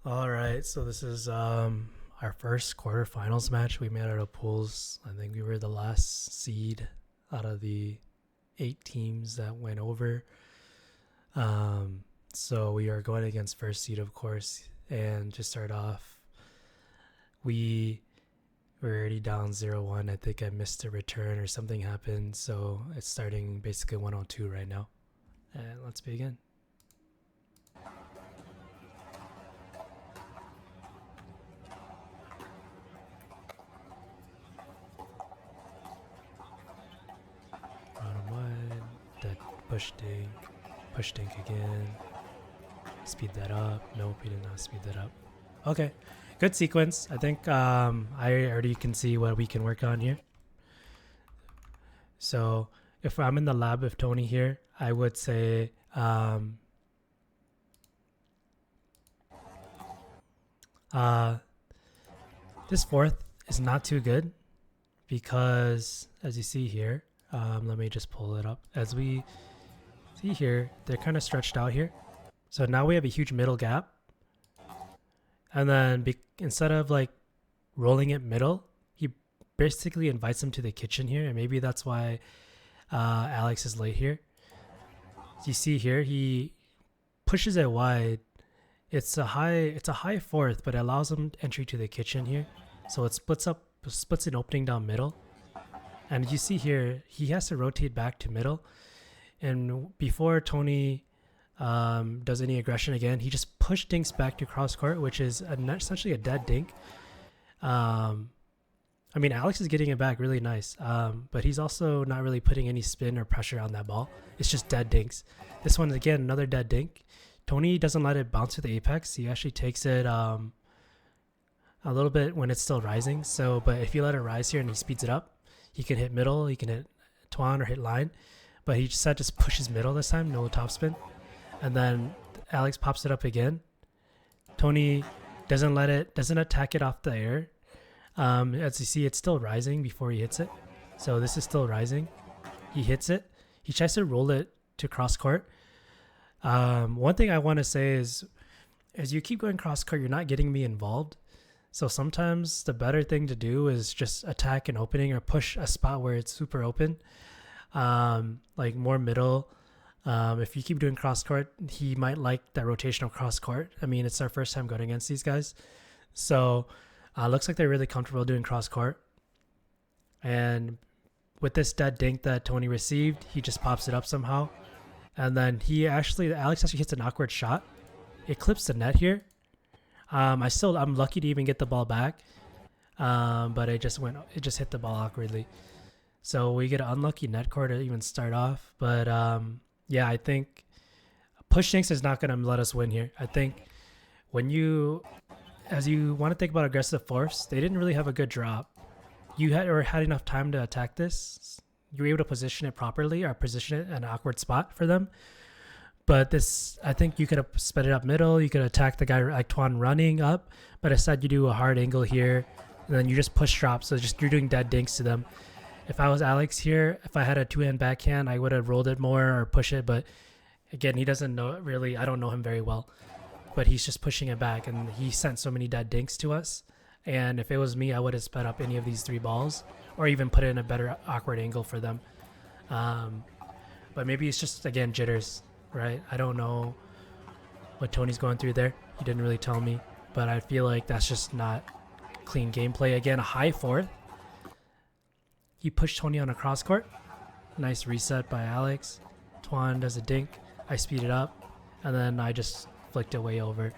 All right, so this is our first quarterfinals match. We made out of pools. I think we were the last seed out of the 8 teams that went over. Um, so we are going against first seed, of course. And to start off, we were already down 0-1. I think I missed a return or something happened. So it's starting basically 102 right now. And let's begin. Bottom wide, that push dink again. Speed that up. Nope, he did not speed that up. Okay, good sequence. I think I already can see what we can work on here. So if I'm in the lab with Tony here, I would say uh, this fourth is not too good because as you see here, let me just pull it up. As we see here, they're kind of stretched out here. So now we have a huge middle gap. And then instead of like rolling it middle, he basically invites him to the kitchen here. And maybe that's why Alex is late here. As you see here, he pushes it wide. It's a high fourth, but it allows him entry to the kitchen here. So it splits an opening down middle. And you see here, he has to rotate back to middle. And before Tony does any aggression again, he just push dinks back to cross court, which is essentially a dead dink. I mean, Alex is getting it back really nice, but he's also not really putting any spin or pressure on that ball. It's just dead dinks. This one, again, another dead dink. Tony doesn't let it bounce to the apex. He actually takes it a little bit when it's still rising. So, but if you let it rise here and he speeds it up, he can hit middle, he can hit Twan or hit line. But he just pushes middle this time, no topspin. And then Alex pops it up again. Tony doesn't attack it off the air. As you see, it's still rising before he hits it. So this is still rising. He hits it. He tries to roll it to cross court. One thing I want to say is, as you keep going cross court, you're not getting me involved. So sometimes the better thing to do is just attack an opening or push a spot where it's super open, like more middle. If you keep doing cross court, he might like that rotational cross court. I mean, it's our first time going against these guys. So looks like they're really comfortable doing cross court. And with this dead dink that Tony received, he just pops it up somehow. And then Alex actually hits an awkward shot. It clips the net here. I'm lucky to even get the ball back. But it just hit the ball awkwardly. So we get an unlucky net core to even start off. But yeah, I think push dinks is not going to let us win here. I think as you want to think about aggressive force, they didn't really have a good drop. You had enough time to attack this. You were able to position it properly or position it in an awkward spot for them. But this, I think you could have sped it up middle. You could attack the guy like Twan running up, but instead you do a hard angle here, and then you just push drop. So you're doing dead dinks to them. If I was Alex here, if I had a two-hand backhand, I would have rolled it more or push it. But again, he doesn't know it really. I don't know him very well, but he's just pushing it back, and he sent so many dead dinks to us. And if it was me, I would have sped up any of these three balls or even put it in a better awkward angle for them. But maybe it's just, again, jitters, right? I don't know what Tony's going through there. He didn't really tell me, but I feel like that's just not clean gameplay. Again, a high fourth. He pushed Tony on a cross court. Nice reset by Alex. Twan does a dink. I speed it up, and then I just flicked it way over.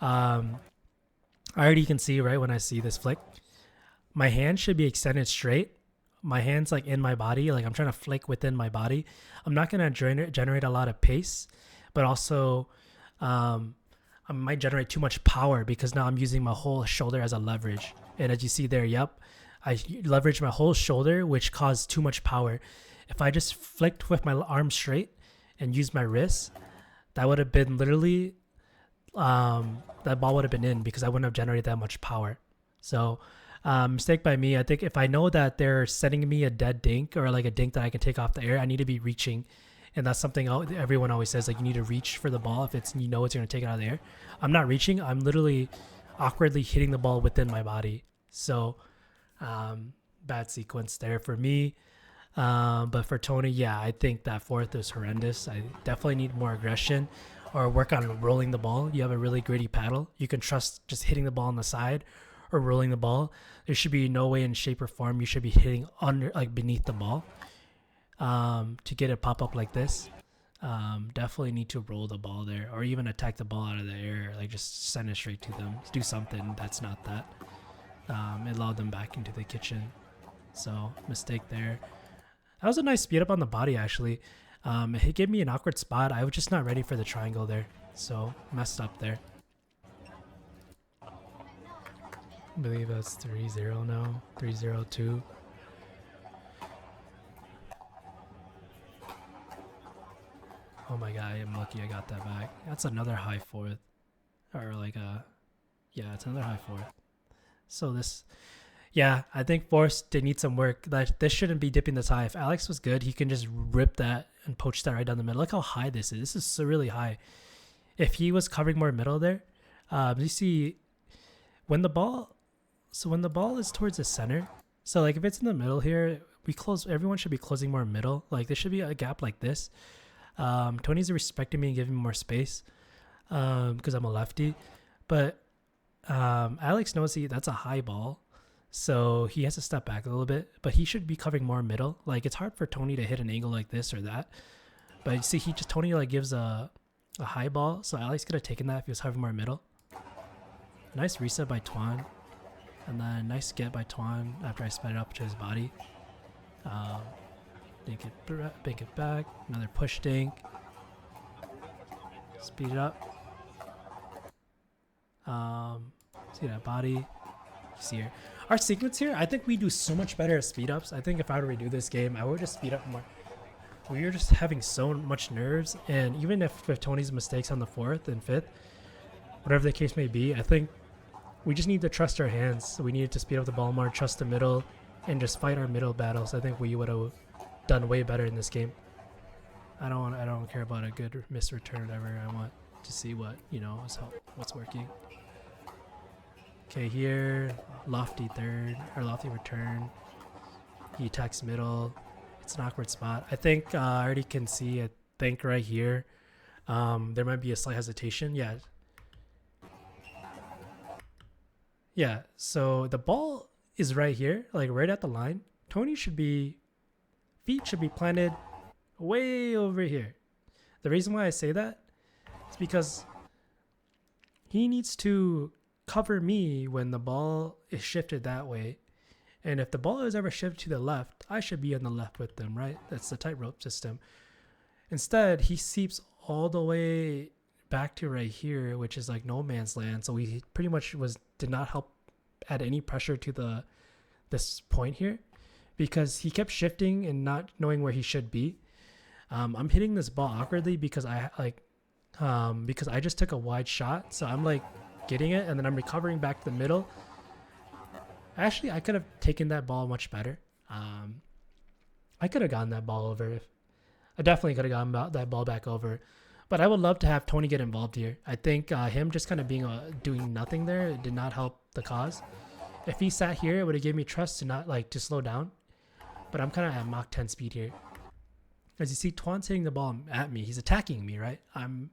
I already can see right when I see this flick, my hand should be extended straight. My hand's like in my body, like I'm trying to flick within my body. I'm not gonna generate a lot of pace, but also I might generate too much power because now I'm using my whole shoulder as a leverage. And as you see there, yep, I leveraged my whole shoulder, which caused too much power. If I just flicked with my arm straight and used my wrist, that would have been literally, that ball would have been in because I wouldn't have generated that much power. So mistake by me. I think if I know that they're sending me a dead dink or like a dink that I can take off the air, I need to be reaching And that's something everyone always says, like, you need to reach for the ball if it's, you know, it's going to take it out of the air. I'm not reaching. I'm literally awkwardly hitting the ball within my body. So bad sequence there for me. But for Tony, yeah, I think that fourth is horrendous. I definitely need more aggression or work on rolling the ball. You have a really gritty paddle. You can trust just hitting the ball on the side or rolling the ball. There should be no way in shape or form you should be hitting under, like, beneath the ball to get it pop up like this. Definitely need to roll the ball there or even attack the ball out of the air. Like, just send it straight to them. Do something that's not that. It allowed them back into the kitchen. So mistake there. That was a nice speed up on the body, actually. It gave me an awkward spot. I was just not ready for the triangle there. So messed up there. I believe that's 3-0 now. 3-0-2. Oh my god, I'm lucky I got that back. That's another high fourth. Or like yeah, it's another high fourth. So this... Yeah, I think fourth did need some work. Like, this shouldn't be dipping this high. If Alex was good, he can just rip that and poach that right down the middle. Look how high this is. This is so really high. If he was covering more middle there, you see when the ball is towards the center. So like if it's in the middle here, everyone should be closing more middle. Like there should be a gap like this. Tony's respecting me and giving me more space because I'm a lefty. But Alex knows that's a high ball. So he has to step back a little bit, but he should be covering more middle. Like it's hard for Tony to hit an angle like this or that. But you see, Tony like gives a high ball. So Alex could have taken that if he was having more middle. Nice reset by Tuan. And then nice get by Tuan after I sped it up to his body. Dink it back. Another push dink. Speed it up. See that body. See here. Our sequence here, I think we do so much better at speed ups. I think if I were to redo this game, I would just speed up more. We were just having so much nerves, and even if with Tony's mistakes on the fourth and fifth, whatever the case may be, I think we just need to trust our hands. We needed to speed up the ball more, trust the middle, and just fight our middle battles. I think we would have done way better in this game. I don't care about a good miss return ever. I want to see what, you know, what's working. Okay, here, lofty third, or lofty return. He attacks middle. It's an awkward spot. I think I already can see, I think right here, there might be a slight hesitation. Yeah. Yeah, so the ball is right here, like right at the line. Tony feet should be planted way over here. The reason why I say that is because he needs to cover me when the ball is shifted that way. And if the ball is ever shifted to the left, I should be on the left with them, right? That's the tightrope system. Instead, he seeps all the way back to right here, which is like no man's land. So he pretty much did not help add any pressure to this point here because he kept shifting and not knowing where he should be. I'm hitting this ball awkwardly because I just took a wide shot. So I'm like getting it and then I'm recovering back to the middle. Actually, I could have taken that ball much better. I could have gotten that ball over. I definitely could have gotten that ball back over. But I would love to have Tony get involved here. I think him just kind of doing nothing there did not help the cause. If he sat here, it would have given me trust to slow down. But I'm kind of at Mach 10 speed here. As you see, Tuan's hitting the ball at me. He's attacking me, right? I'm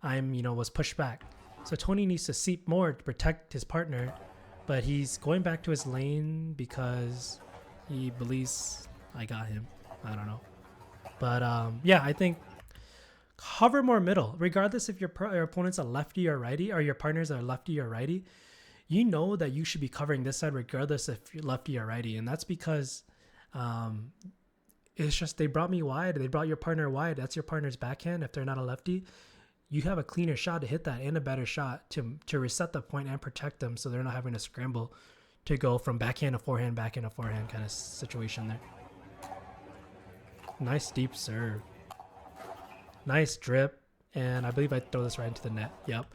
was pushed back. So Tony needs to seep more to protect his partner. But he's going back to his lane because he believes I got him. I don't know. But yeah, I think hover more middle. Regardless if your opponent's a lefty or righty or your partner's a lefty or righty, you know that you should be covering this side regardless if you're lefty or righty. And that's because it's just they brought me wide. They brought your partner wide. That's your partner's backhand. If they're not a lefty, you have a cleaner shot to hit that and a better shot to reset the point and protect them so they're not having to scramble to go from backhand to forehand kind of situation there. Nice deep serve. Nice drip. And I believe I throw this right into the net. Yep.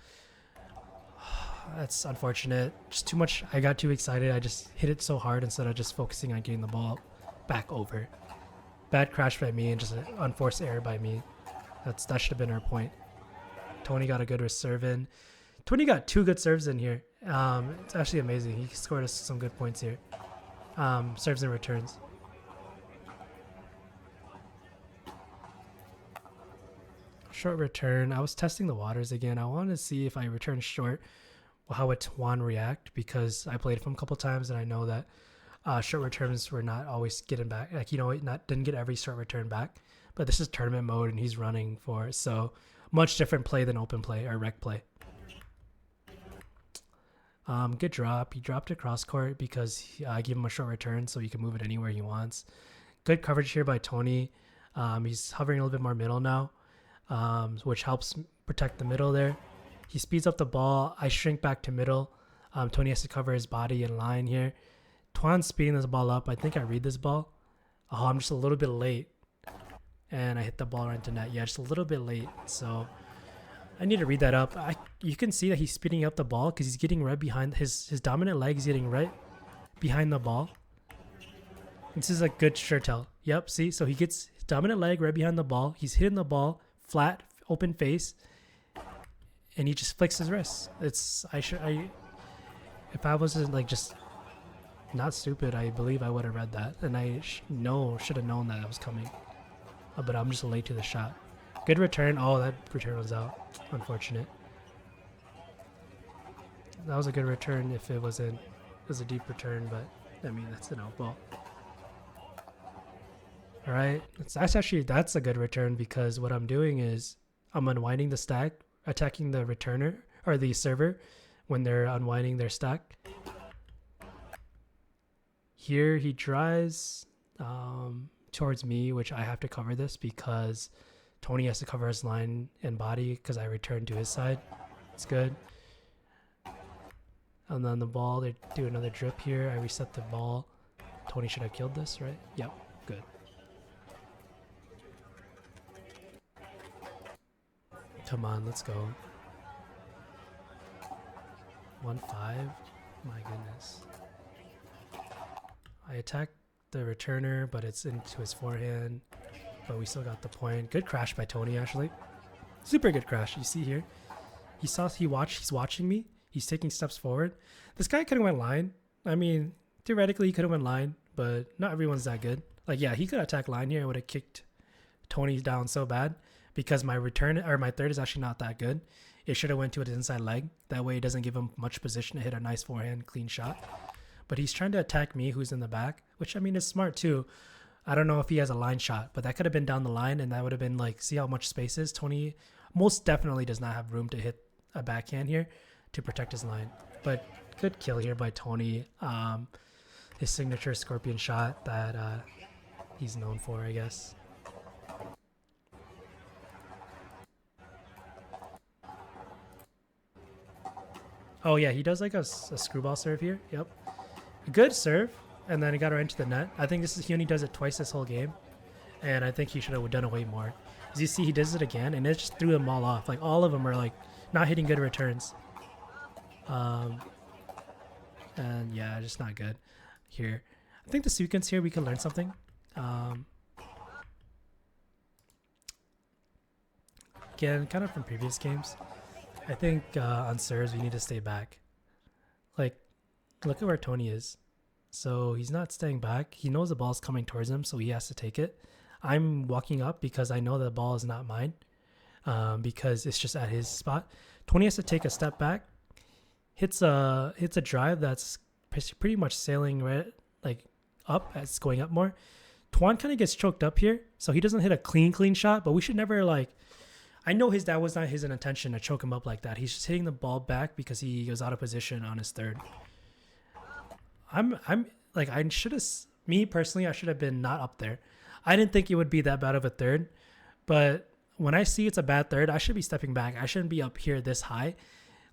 That's unfortunate. Just too much. I got too excited. I just hit it so hard instead of just focusing on getting the ball back over. Bad crash by me and just an unforced error by me. That should have been our point. Tony got a good serve in. Tony got 2 good serves in here. It's actually amazing. He scored us some good points here. Serves and returns. Short return. I was testing the waters again. I wanted to see if I return short, how would Tuan react, because I played him a couple times and I know that short returns were not always getting back. Like, didn't get every short return back. But this is tournament mode and he's running for it. So much different play than open play or rec play. Good drop. He dropped it cross court because I gave him a short return so he can move it anywhere he wants. Good coverage here by Tony. He's hovering a little bit more middle now, which helps protect the middle there. He speeds up the ball. I shrink back to middle. Tony has to cover his body in line here. Tuan's speeding this ball up. I think I read this ball. Oh, I'm just a little bit late. And I hit the ball right into net. Yeah, just a little bit late. So I need to read that up. You can see that he's speeding up the ball because he's getting right behind his dominant leg is getting right behind the ball. This is a good sure tell. Yep, see? So he gets his dominant leg right behind the ball. He's hitting the ball flat, open face, and he just flicks his wrist. If I wasn't like just not stupid, I believe I would have read that, and I should have known that was coming. But I'm just late to the shot. Good return. Oh, that return was out. Unfortunate. That was a good return if it wasn't. It was a deep return, but I mean that's an out ball. All right, that's a good return because what I'm doing is I'm unwinding the stack, attacking the returner or the server when they're unwinding their stack. Here he tries towards me, which I have to cover this because Tony has to cover his line and body because I returned to his side. It's good. And then the ball, they do another drip here. I reset the ball. Tony should have killed this, right? Yep, good. Come on, let's go. 1-5. My goodness. I attacked the returner, but it's into his forehand. But we still got the point. Good crash by Tony, actually. Super good crash. You see here. He's watching me. He's taking steps forward. This guy could have went line. I mean, theoretically, he could have went line, but not everyone's that good. Like, yeah, he could attack line here. I would have kicked Tony down so bad because my third is actually not that good. It should have went to his inside leg. That way it doesn't give him much position to hit a nice forehand, clean shot. But he's trying to attack me, who's in the back, which, I mean, is smart too. I don't know if he has a line shot, but that could have been down the line, and that would have been like, see how much space is? Tony most definitely does not have room to hit a backhand here to protect his line. But good kill here by Tony. His signature scorpion shot that he's known for, I guess. Oh yeah, he does like a screwball serve here. Yep. A good serve. And then he got right into the net. I think he only does it twice this whole game. And I think he should have done it way more. As you see, he does it again, and it just threw them all off. Like, all of them are, like, not hitting good returns. And, yeah, just not good here. I think the sequence here, we can learn something. Again, kind of from previous games. I think on serves, we need to stay back. Like, look at where Tony is. So he's not staying back. He knows the ball's coming towards him, so he has to take it. I'm walking up because I know the ball is not mine, because it's just at his spot. Tony has to take a step back, hits a drive that's pretty much sailing right like up as it's going up more. Tuan kind of gets choked up here, so he doesn't hit a clean shot. But we should never like. I know that was not his intention to choke him up like that. He's just hitting the ball back because he was out of position on his third. I'm like, I should have, me personally, I should have been not up there. I didn't think it would be that bad of a third, but when I see it's a bad third, I should be stepping back. I shouldn't be up here this high.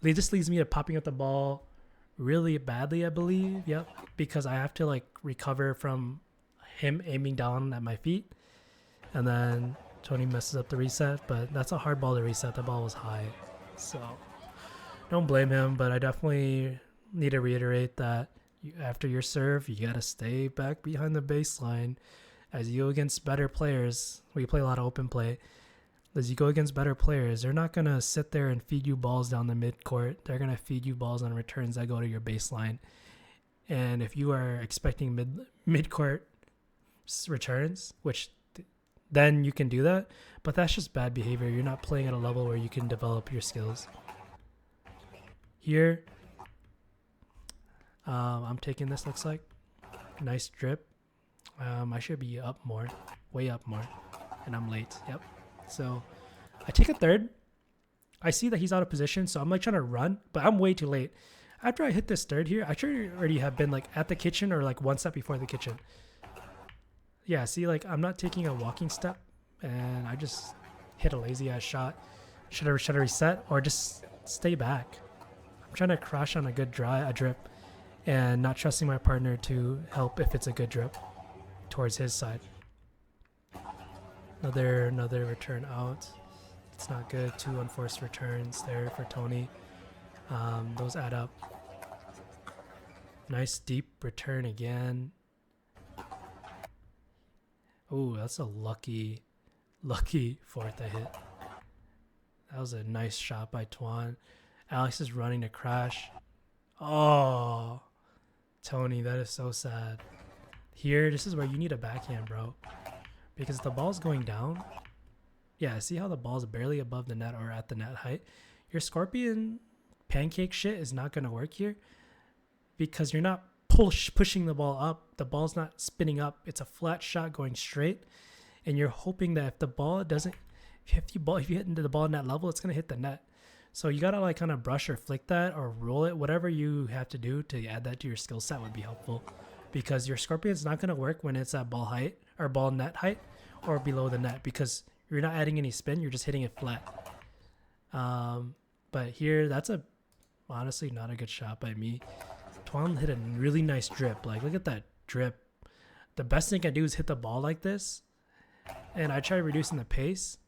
This leads me to popping up the ball really badly, I believe. Yep. Because I have to like recover from him aiming down at my feet. And then Tony messes up the reset, but that's a hard ball to reset. The ball was high. So don't blame him, but I definitely need to reiterate that after your serve, you got to stay back behind the baseline As you go against better players, we play a lot of open play. As you go against better players, they're not going to sit there and feed you balls down the mid-court. They're going to feed you balls on returns that go to your baseline. And if you are expecting mid-court returns, which then you can do that, but that's just bad behavior. You're not playing at a level where you can develop your skills. Here, I'm taking this, looks like. Nice drip. I should be up more, way up more, and I'm late. Yep. So I take a third. I see that he's out of position, so I'm like trying to run, but I'm way too late. After I hit this third here, I should already have been like at the kitchen or like one step before the kitchen. Yeah, see, like I'm not taking a walking step, and I just hit a lazy ass shot. Should I reset or just stay back? I'm trying to crash on a good drip, and not trusting my partner to help if it's a good drip towards his side. Another return out. It's not good. 2 unforced returns there for Tony. Those add up. Nice deep return again. Oh, that's a lucky fourth I hit. That was a nice shot by Tuan. Alex is running to crash. Oh, Tony, that is so sad. Here, this is where you need a backhand, bro. Because the ball's going down. Yeah, see how the ball's barely above the net or at the net height? Your scorpion pancake shit is not going to work here. Because you're not pushing the ball up. The ball's not spinning up. It's a flat shot going straight. And you're hoping that if the ball doesn't... If you hit into the ball in that level, it's going to hit the net. So you got to like kind of brush or flick that or roll it. Whatever you have to do to add that to your skill set would be helpful. Because your scorpion's not going to work when it's at ball height or ball net height or below the net. Because you're not adding any spin. You're just hitting it flat. But here, that's honestly not a good shot by me. Tuan hit a really nice drip. Like, look at that drip. The best thing I do is hit the ball like this. And I tried reducing the pace.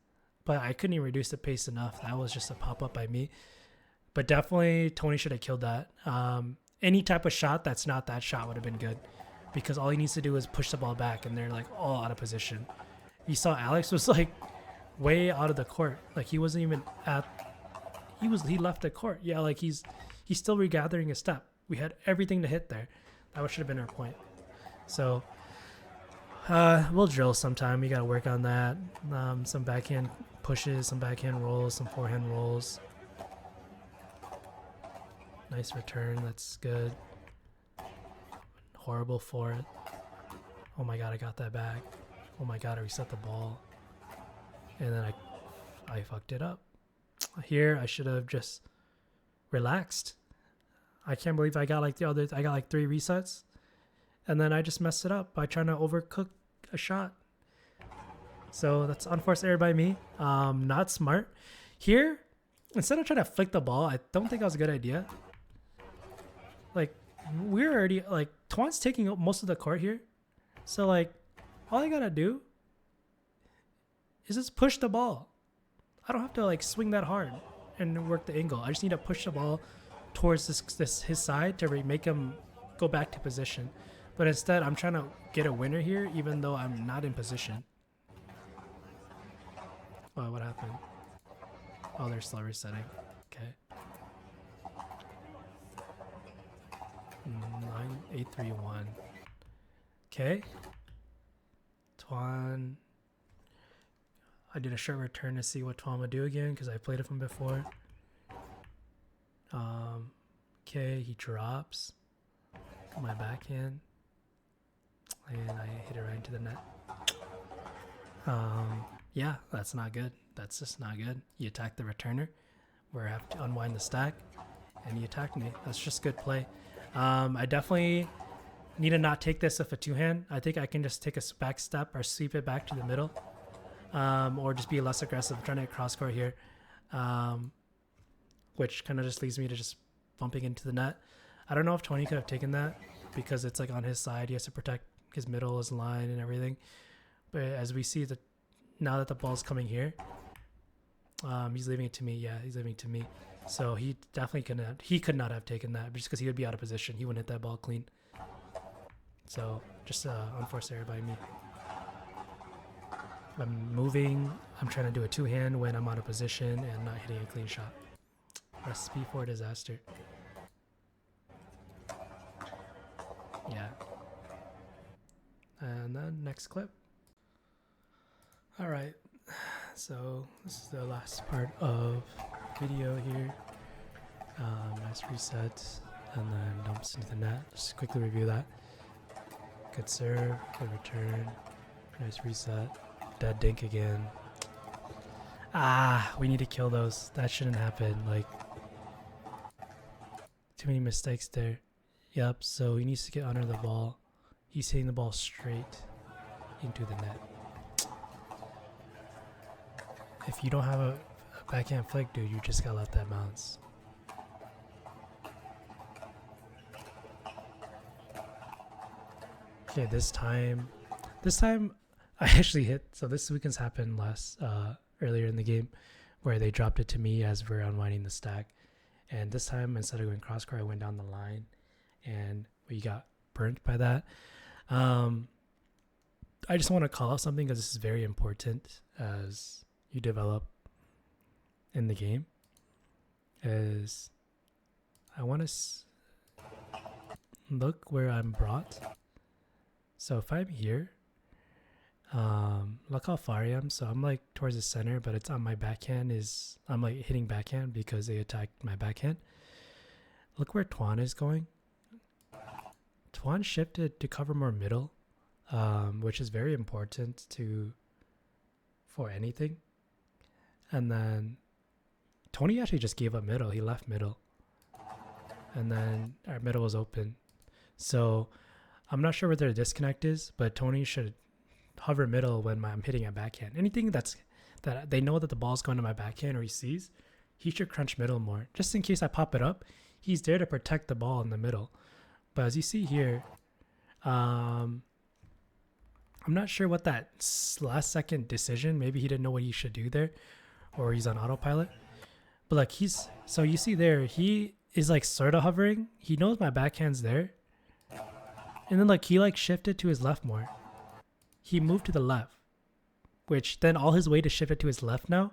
But I couldn't even reduce the pace enough. That was just a pop-up by me. But definitely, Tony should have killed that. Any type of shot that's not that shot would have been good. Because all he needs to do is push the ball back. And they're, like, all out of position. You saw Alex was, like, way out of the court. Like, he wasn't even at... He left the court. Yeah, like, he's still regathering his step. We had everything to hit there. That should have been our point. So... we'll drill sometime. We got to work on that. Some backhand pushes, some backhand rolls, some forehand rolls. Nice return. That's good. Horrible for it. Oh my god, I got that back. Oh my god, I reset the ball. And then I fucked it up. Here, I should have just relaxed. I can't believe I got like 3 resets. And then I just messed it up by trying to overcook a shot. So that's unforced error by me. Not smart. Here, instead of trying to flick the ball, I don't think that was a good idea. Like, we're already, like, Tuan's taking up most of the court here. So, like, all I gotta do is just push the ball. I don't have to, like, swing that hard and work the angle. I just need to push the ball towards his side to make him go back to position. But instead, I'm trying to get a winner here, even though I'm not in position. Oh, what happened? Oh, they're slow resetting. Okay. 8-3-1. Okay. Tuan. I did a short return to see what Tuan would do again, because I played it from before. Okay, he drops. My backhand. And I hit it right into the net. Yeah, that's not good. That's just not good. You attack the returner, where I have to unwind the stack, and he attacked me. That's just good play. I definitely need to not take this with a two-hand. I think I can just take a back step or sweep it back to the middle, or just be less aggressive. I'm trying to cross court here, which kind of just leads me to just bumping into the net. I don't know if Tony could have taken that because it's like on his side. He has to protect his middle, his line, and everything. But as we see that now that the ball's coming here, he's leaving it to me. Yeah, he's leaving it to me. So he definitely could not have taken that just because he would be out of position. He wouldn't hit that ball clean. So just unforced error by me. I'm moving. I'm trying to do a two-hand when I'm out of position and not hitting a clean shot. Recipe for disaster. Yeah. And then next clip. All right. So this is the last part of video here. Nice reset, and then dumps into the net. Just quickly review that. Good serve, good return, nice reset, dead dink again. We need to kill those. That shouldn't happen. Like, too many mistakes there. Yep, so he needs to get under the ball. He's hitting the ball straight into the net. If you don't have a backhand flick, dude, you just gotta let that bounce. Okay, this time I actually hit. So this weekend's happened earlier in the game, where they dropped it to me as we're unwinding the stack, and this time instead of going cross court, I went down the line, and we got burnt by that. I just want to call out something because this is very important as you develop in the game. Is I want to look where I'm brought. So if I'm here, look how far I am. So I'm like towards the center, but it's on my backhand. I'm like hitting backhand because they attacked my backhand. Look where Tuan is going. Tuan shifted to cover more middle, which is very important for anything. And then Tony actually just gave up middle. He left middle, and then our middle was open. So I'm not sure where their disconnect is, but Tony should hover middle when I'm hitting a backhand. Anything that they know that the ball's going to my backhand or he sees, he should crunch middle more. Just in case I pop it up, he's there to protect the ball in the middle. But as you see here, I'm not sure what that last second decision, maybe he didn't know what he should do there, or he's on autopilot. But like so you see there, he is like sort of hovering. He knows my backhand's there. And then like he like shifted to his left more. He moved to the left, which then all his weight is shifted to his left now.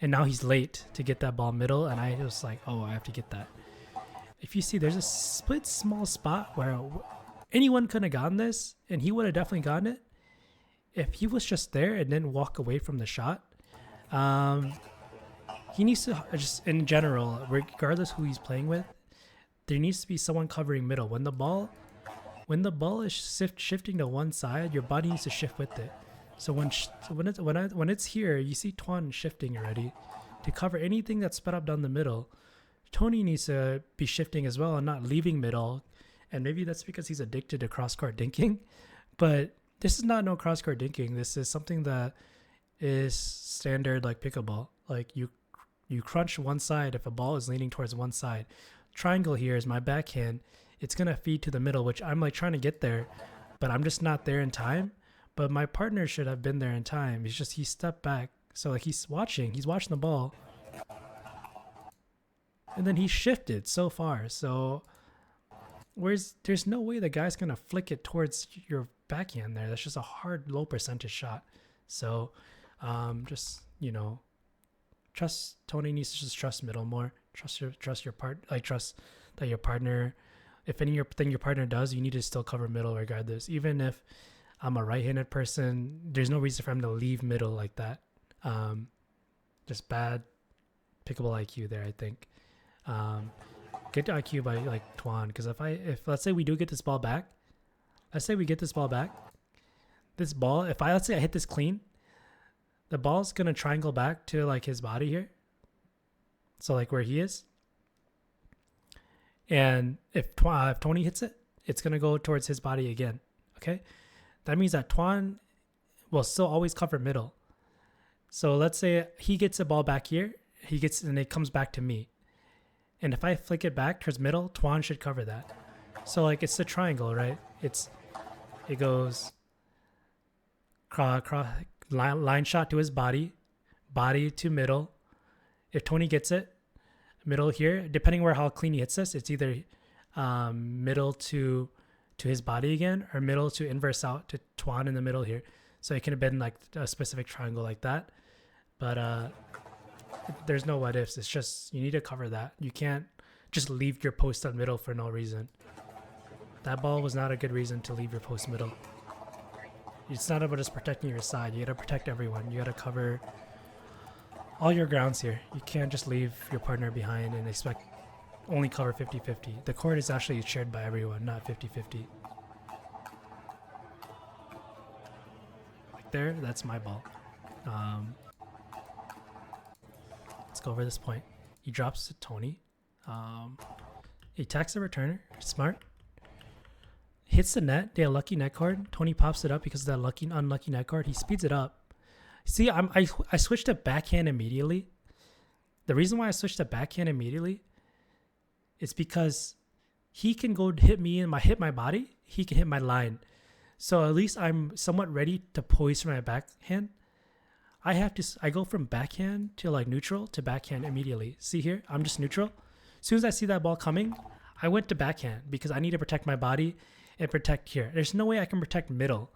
And now he's late to get that ball middle. And I was like, oh, I have to get that. If you see, there's a split small spot where anyone could have gotten this, and he would have definitely gotten it if he was just there and didn't walk away from the shot. He needs to just, in general, regardless who he's playing with, there needs to be someone covering middle. When the ball is shifting to one side, your body needs to shift with it. So when it's here, you see Tuan shifting already to cover anything that's sped up down the middle. Tony needs to be shifting as well and not leaving middle. And maybe that's because he's addicted to cross-court dinking. But this is not no cross-court dinking. This is something that is standard like pickleball. Like you crunch one side if a ball is leaning towards one side. Triangle here is my backhand. It's going to feed to the middle, which I'm like trying to get there, but I'm just not there in time. But my partner should have been there in time. It's just he stepped back. So like he's watching the ball. And then he shifted so far. So there's no way the guy's going to flick it towards your backhand there. That's just a hard, low percentage shot. So just, trust Tony needs to just trust middle more. Trust your trust that your partner, if anything your partner does, you need to still cover middle regardless. Even if I'm a right-handed person, there's no reason for him to leave middle like that. Just bad pickleball IQ there, I think. Get to IQ by like Tuan, because if let's say we do get this ball back, let's say I hit this clean, the ball's gonna triangle back to like his body here, so like where he is, and if Tony hits it, it's gonna go towards his body again. Okay, that means that Tuan will still always cover middle. So let's say he gets the ball back here, and it comes back to me. And if I flick it back towards middle, Tuan should cover that. So like it's the triangle, right? It goes line shot to his body to middle. If Tony gets it, middle here, depending where how clean he hits this, it's either middle to his body again, or middle to inverse out to Tuan in the middle here. So it could have been like a specific triangle like that. But there's no what ifs. It's just you need to cover that. You can't just leave your post on middle for no reason. That ball was not a good reason to leave your post middle. It's not about just protecting your side. You gotta protect everyone. You gotta cover all your grounds here. You can't just leave your partner behind and expect only cover 50-50. The court is actually shared by everyone, not 50-50. Right there, that's my ball. Let's go over this point. He drops to Tony. He attacks the returner. Smart. Hits the net. They have a lucky net card. Tony pops it up because of that unlucky net card. He speeds it up. See, I switched to backhand immediately. The reason why I switched to backhand immediately is because he can go hit me and hit my body. He can hit my line. So at least I'm somewhat ready to poise for my backhand. I go from backhand to like neutral to backhand immediately. See here, I'm just neutral. As soon as I see that ball coming, I went to backhand because I need to protect my body and protect here. There's no way I can protect middle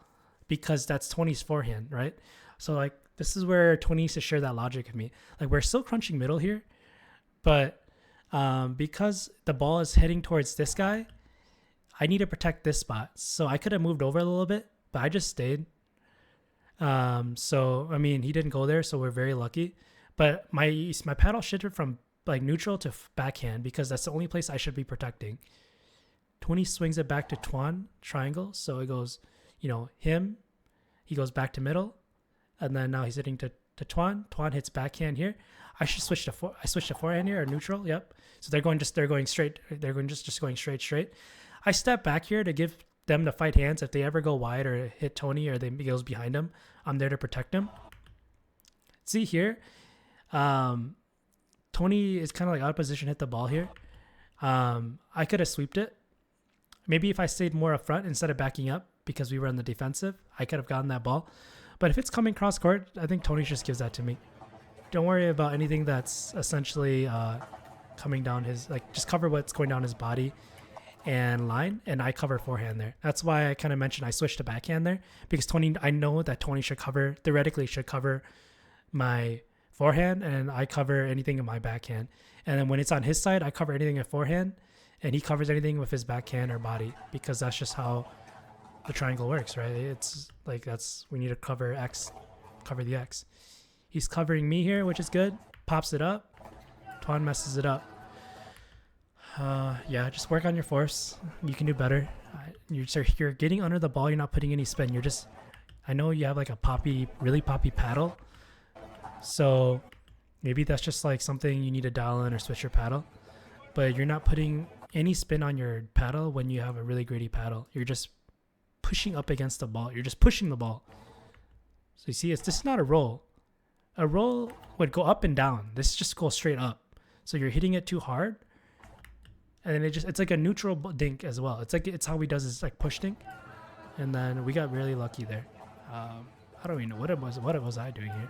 because that's Tony's forehand, right? So like this is where Tony needs to share that logic with me. Like we're still crunching middle here, but because the ball is heading towards this guy, I need to protect this spot. So I could have moved over a little bit, but I just stayed. So I mean he didn't go there, so we're very lucky. But my paddle shifted from like neutral to backhand because that's the only place I should be protecting. Tony swings it back to Tuan triangle, so it goes, you know, him. He goes back to middle, and then now he's hitting to Tuan. Tuan hits backhand here. I should switch to I switched to forehand here or neutral. Yep. So they're going straight. They're going just going straight. I step back here to give them to fight hands. If they ever go wide or hit Tony or they goes behind him, I'm there to protect him. See here, Tony is kind of like out of position, hit the ball here. I could have sweeped it. Maybe if I stayed more up front instead of backing up because we were on the defensive, I could have gotten that ball. But if it's coming cross court, I think Tony just gives that to me. Don't worry about anything that's essentially coming down his, like just cover what's going down his body and line, and I cover forehand there. That's why I kind of mentioned I switched to backhand there because I know that Tony theoretically should cover my forehand and I cover anything in my backhand. And then when it's on his side, I cover anything in forehand and he covers anything with his backhand or body because that's just how the triangle works, right? It's like we need to cover the X. He's covering me here, which is good. Pops it up. Tuan messes it up. Yeah, just work on your force. You can do better. You're getting under the ball. You're not putting any spin. I know you have like a really poppy paddle. So maybe that's just like something you need to dial in or switch your paddle. But you're not putting any spin on your paddle when you have a really gritty paddle. You're just pushing up against the ball. You're just pushing the ball. So you see, this is not a roll. A roll would go up and down. This just goes straight up. So you're hitting it too hard. And then it's like a neutral dink as well. It's how he does his like push dink. And then we got really lucky there. I don't even know what was I doing here.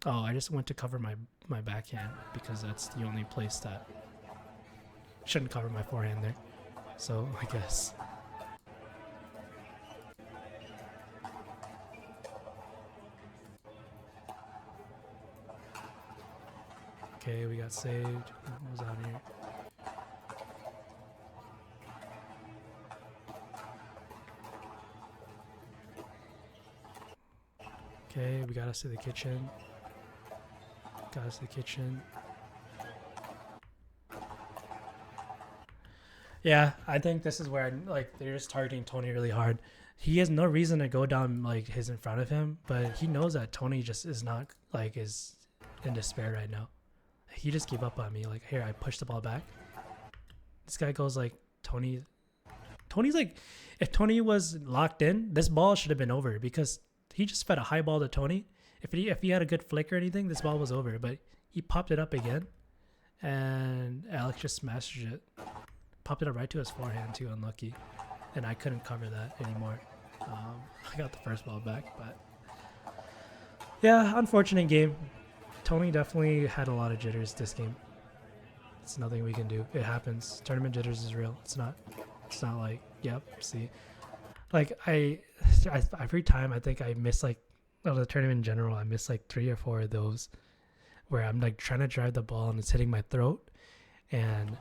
Oh, I just went to cover my backhand because that's the only place that shouldn't cover my forehand there. So I guess. Okay, we got saved. What was out here? Okay, we got us to the kitchen. Yeah, I think this is where they're just targeting Tony really hard. He has no reason to go down like his in front of him, but he knows that Tony just is not is in despair right now. He just gave up on me. Like, here, I push the ball back. This guy goes like, Tony's like, if Tony was locked in, this ball should have been over because he just fed a high ball to Tony. If he had a good flick or anything, this ball was over. But he popped it up again, and Alex just smashed it. Popped it up right to his forehand too, unlucky. And I couldn't cover that anymore. I got the first ball back, but yeah, unfortunate game. Tony definitely had a lot of jitters this game. It's nothing we can do. It happens. Tournament jitters is real. It's not like, yep, see. Like I every time I think I miss like of the tournament in general, I miss like 3 or 4 of those where I'm like trying to drive the ball and it's hitting my throat, and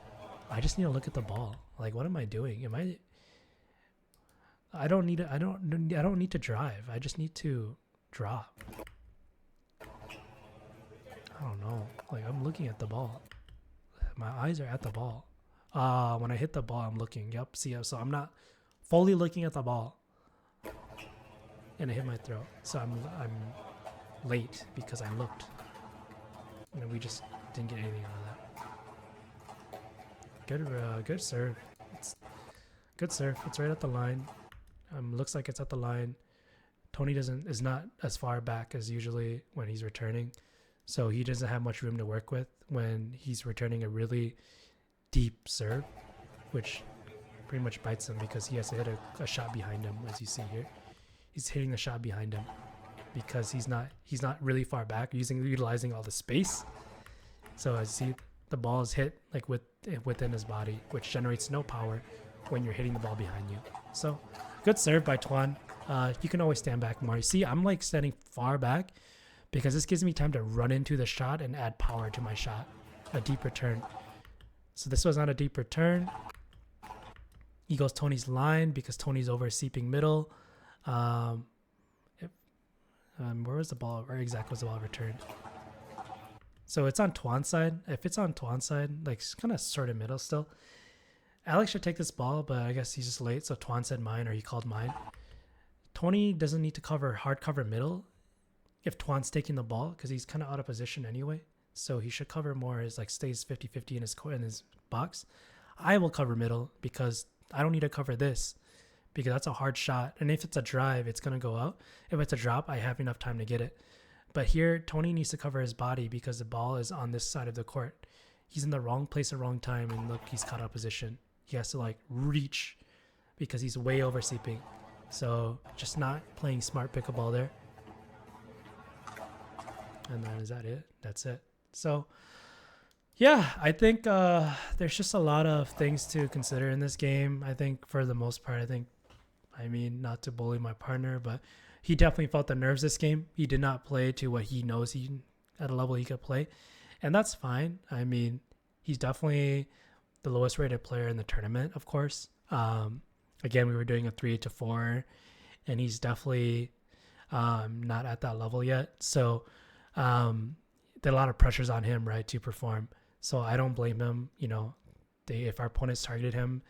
I just need to look at the ball. Like, what am I doing? Am I? I don't need to drive. I just need to drop. I don't know. Like, I'm looking at the ball. My eyes are at the ball. When I hit the ball, I'm looking. Yep. See, so I'm not fully looking at the ball, and it hit my throat. So I'm late because I looked, and we just didn't get anything out of that. Good serve. It's good serve. It's right at the line. Looks like it's at the line. Tony is not as far back as usually when he's returning, so he doesn't have much room to work with when he's returning a really deep serve, which pretty much bites him because he has to hit a shot behind him. As you see here, he's hitting the shot behind him because he's not really far back, utilizing all the space. So as you see, the ball is hit like within his body, which generates no power when you're hitting the ball behind you. So good serve by Tuan. You can always stand back more. You see, I'm like standing far back because this gives me time to run into the shot and add power to my shot. A deep return. So this was not a deep return. He goes Tony's line because Tony's over seeping middle. Where was the ball? Where exactly was the ball returned? So it's on Tuan's side. If it's on Tuan's side, like kind of sort of middle still. Alex should take this ball, but I guess he's just late. So Tuan said mine, or he called mine. Tony doesn't need to hard cover middle if Tuan's taking the ball because he's kind of out of position anyway. So he should cover more as like stays 50-50 in his box. I will cover middle because I don't need to cover this because that's a hard shot. And if it's a drive, it's going to go out. If it's a drop, I have enough time to get it. But here, Tony needs to cover his body because the ball is on this side of the court. He's in the wrong place at the wrong time, and look, he's caught out of position. He has to like reach because he's way over seeping. So just not playing smart pickleball there. And then is that it? That's it. So yeah, I think there's just a lot of things to consider in this game. I think for the most part, I mean, not to bully my partner, but he definitely felt the nerves this game. He did not play to what he knows at a level he could play. And that's fine. I mean, he's definitely the lowest rated player in the tournament, of course. Again, we were doing a 3-4, and he's definitely not at that level yet. So there are a lot of pressures on him, right, to perform. So I don't blame him. You know, if our opponents targeted him,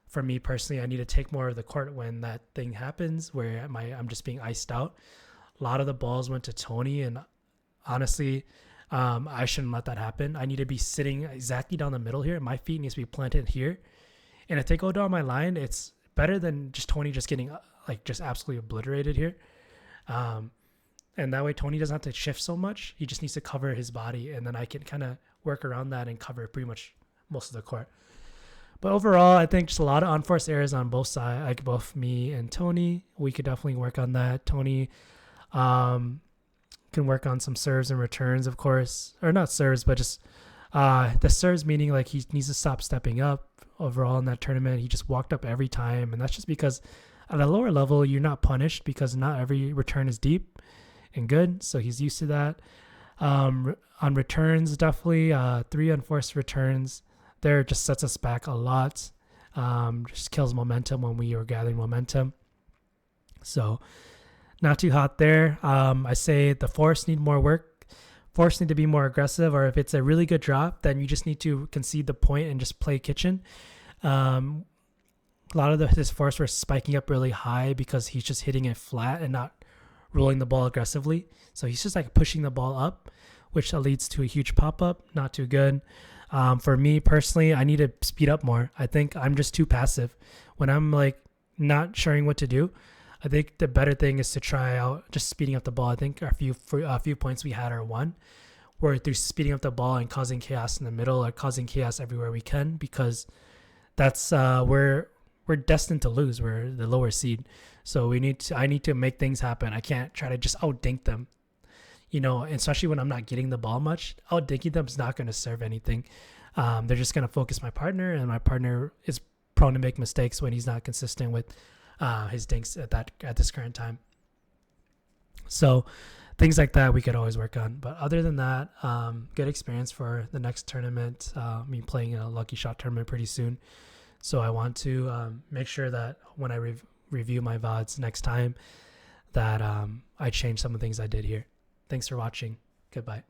for me personally, I need to take more of the court when that thing happens where I'm just being iced out. A lot of the balls went to Tony, and honestly, I shouldn't let that happen. I need to be sitting exactly down the middle here. My feet need to be planted here. And if they go down my line, it's better than just Tony just getting like just absolutely obliterated here. And that way Tony doesn't have to shift so much. He just needs to cover his body, and then I can kind of work around that and cover pretty much most of the court. But overall, I think just a lot of unforced errors on both sides, like both me and Tony. We could definitely work on that. Tony can work on some serves and returns, of course. Or not serves, but just the serves, meaning like he needs to stop stepping up overall in that tournament. He just walked up every time, and that's just because at a lower level, you're not punished because not every return is deep and good. So he's used to that. On returns, definitely 3 unforced returns. There just sets us back a lot. Just kills momentum when we are gathering momentum. So not too hot there. I say the force need more work. Force need to be more aggressive, or if it's a really good drop, then you just need to concede the point and just play kitchen. A lot of his force were spiking up really high because he's just hitting it flat and not rolling the ball aggressively. So he's just like pushing the ball up, which leads to a huge pop-up. Not too good. For me personally, I need to speed up more. I think I'm just too passive. When I'm like not sharing what to do, I think the better thing is to try out just speeding up the ball. I think a few points we had are one, where through speeding up the ball and causing chaos in the middle or causing chaos everywhere we can, because that's we're destined to lose. We're the lower seed, so I need to make things happen. I can't try to just outdink them. You know, especially when I'm not getting the ball much, outdinking them is not going to serve anything. They're just going to focus my partner, and my partner is prone to make mistakes when he's not consistent with his dinks at this current time. So things like that we could always work on. But other than that, good experience for the next tournament. Me playing a Lucky Shot tournament pretty soon. So I want to make sure that when I review my VODs next time, that I change some of the things I did here. Thanks for watching. Goodbye.